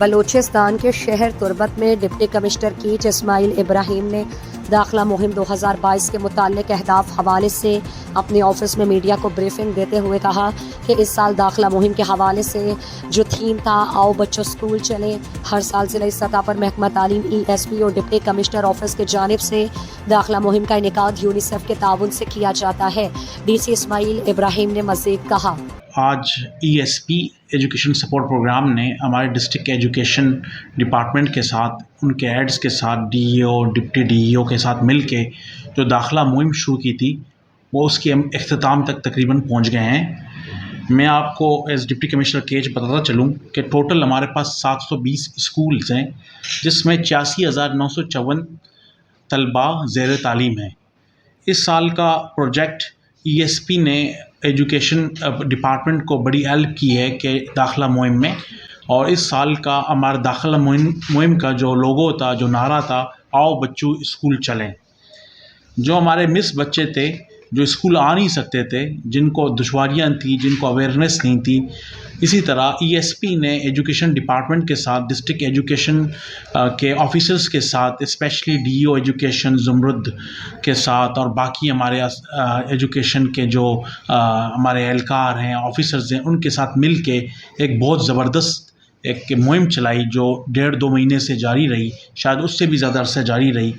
بلوچستان کے شہر تربت میں ڈپٹی کمشنر کیچ اسماعیل ابراہیم نے داخلہ مہم 2022 کے متعلق اہداف حوالے سے اپنے آفس میں میڈیا کو بریفنگ دیتے ہوئے کہا کہ اس سال داخلہ مہم کے حوالے سے جو تھیم تھا آؤ بچوں اسکول چلیں، ہر سال ضلعی سطح پر محکمہ تعلیم ESP اور ڈپٹی کمشنر آفس کی جانب سے داخلہ مہم کا انعقاد یونیسیف کے تعاون سے کیا جاتا ہے۔ DC اسماعیل ابراہیم نے مزید کہا، آج ESP ایجوکیشن سپورٹ پروگرام نے ہمارے ڈسٹرکٹ ایجوکیشن ڈپارٹمنٹ کے ساتھ، ان کے ایڈز کے ساتھ، DEO ڈپٹی DEO کے ساتھ مل کے جو داخلہ مہم شروع کی تھی وہ اس کے اختتام تک تقریباً پہنچ گئے ہیں۔ میں آپ کو ایز ڈپٹی کمشنر کیچ بتاتا چلوں کہ ٹوٹل ہمارے پاس 720 اسکولز ہیں جس میں 86,954 طلباء زیر تعلیم ہیں۔ اس سال کا پروجیکٹ ESP نے ایجوکیشن ڈپارٹمنٹ کو بڑی ہیلپ کی ہے کہ داخلہ مہم میں، اور اس سال کا ہمارا داخلہ مہم کا جو لوگو تھا، جو نعرہ تھا، آؤ بچوں اسکول چلیں۔ جو ہمارے مس بچے تھے جو اسکول آ نہیں سکتے تھے، جن کو دشواریاں تھیں، جن کو اویئرنیس نہیں تھی، اسی طرح ESP نے ایجوکیشن ڈپارٹمنٹ کے ساتھ، ڈسٹرکٹ ایجوکیشن کے آفیسرز کے ساتھ، اسپیشلی DEO ایجوکیشن زمرد کے ساتھ اور باقی ہمارے ایجوکیشن کے جو ہمارے اہلکار ہیں، آفیسرز ہیں، ان کے ساتھ مل کے ایک بہت زبردست ایک مہم چلائی جو 1.5-2 مہینے سے جاری رہی، شاید اس سے بھی زیادہ عرصہ جاری رہی۔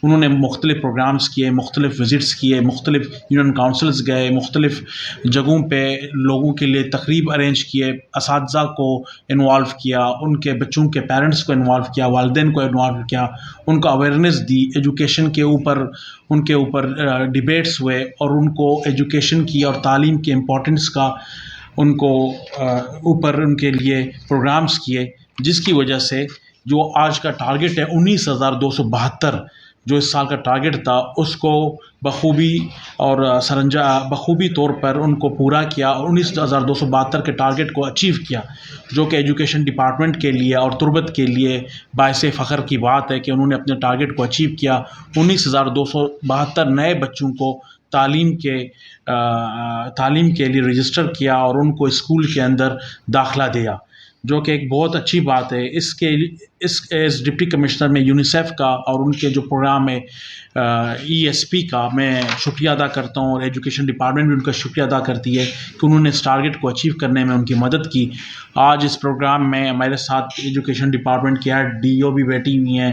انہوں نے مختلف پروگرامز کیے، مختلف وزٹس کیے، مختلف یونین کاؤنسلز گئے، مختلف جگہوں پہ لوگوں کے لیے تقریب ارینج کیے، اساتذہ کو انوالو کیا، ان کے بچوں کے پیرنٹس کو انوالو کیا، والدین کو انوالو کیا، ان کو اویئرنیس دی، ایجوکیشن کے اوپر ان کے اوپر ڈیبیٹس ہوئے، اور ان کو ایجوکیشن کی اور تعلیم کے امپورٹنس کا ان کو اوپر ان کے لیے پروگرامز کیے، جس کی وجہ سے جو آج کا ٹارگٹ ہے 19,272 جو اس سال کا ٹارگٹ تھا، اس کو بخوبی اور بخوبی طور پر ان کو پورا کیا، اور 19,272 کے ٹارگٹ کو اچیو کیا، جو کہ ایجوکیشن ڈپارٹمنٹ کے لیے اور تربت کے لیے باعث فخر کی بات ہے کہ انہوں نے اپنے ٹارگٹ کو اچیو کیا۔ 19,272 نئے بچوں کو تعلیم کے لیے رجسٹر کیا اور ان کو اسکول کے اندر داخلہ دیا، جو کہ ایک بہت اچھی بات ہے۔ اس ایز ڈپٹی کمشنر میں یونیسیف کا اور ان کے جو پروگرام ہے ESP کا میں شکریہ ادا کرتا ہوں، اور ایجوکیشن ڈپارٹمنٹ بھی ان کا شکریہ ادا کرتی ہے کہ انہوں نے اس ٹارگٹ کو اچیو کرنے میں ان کی مدد کی۔ آج اس پروگرام میں ہمارے ساتھ ایجوکیشن ڈپارٹمنٹ کے DEO بھی بیٹھی ہوئی ہیں،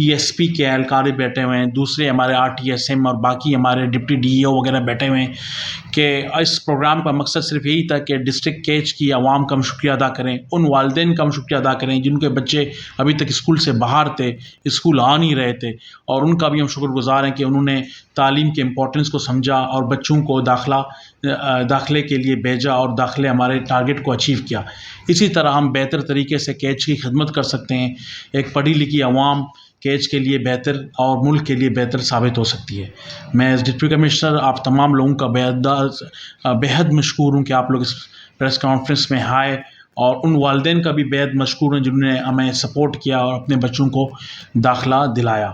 ESP کے اہلکار بھی بیٹھے ہوئے ہیں، دوسرے ہمارے RTSM اور باقی ہمارے ڈپٹی DEO وغیرہ بیٹھے ہوئے ہیں، کہ اس پروگرام کا مقصد صرف یہی تھا کہ ڈسٹرکٹ کیچ کی عوام کا ہم شکریہ ادا کریں، ان والدین کا ہم شکریہ ادا کریں جن کے بچے ابھی تک اسکول سے باہر تھے، اسکول آ نہیں رہے تھے، اور ان کا بھی ہم شکر گزار ہیں کہ انہوں نے تعلیم کے امپورٹنس کو سمجھا اور بچوں کو داخلے کے لیے بھیجا، اور داخلے ہمارے ٹارگٹ کو اچیو کیا۔ اسی طرح ہم بہتر طریقے سے کیچ کی خدمت کر سکتے ہیں۔ ایک پڑھی لکھی عوام کیچ کے لیے بہتر اور ملک کے لیے بہتر ثابت ہو سکتی ہے۔ میں ایز ڈپٹی کمشنر آپ تمام لوگوں کا بےحد مشکور ہوں کہ آپ لوگ اس پریس کانفرنس میں آئے، اور ان والدین کا بھی بےحد مشکور ہوں جنہوں نے ہمیں سپورٹ کیا اور اپنے بچوں کو داخلہ دلایا۔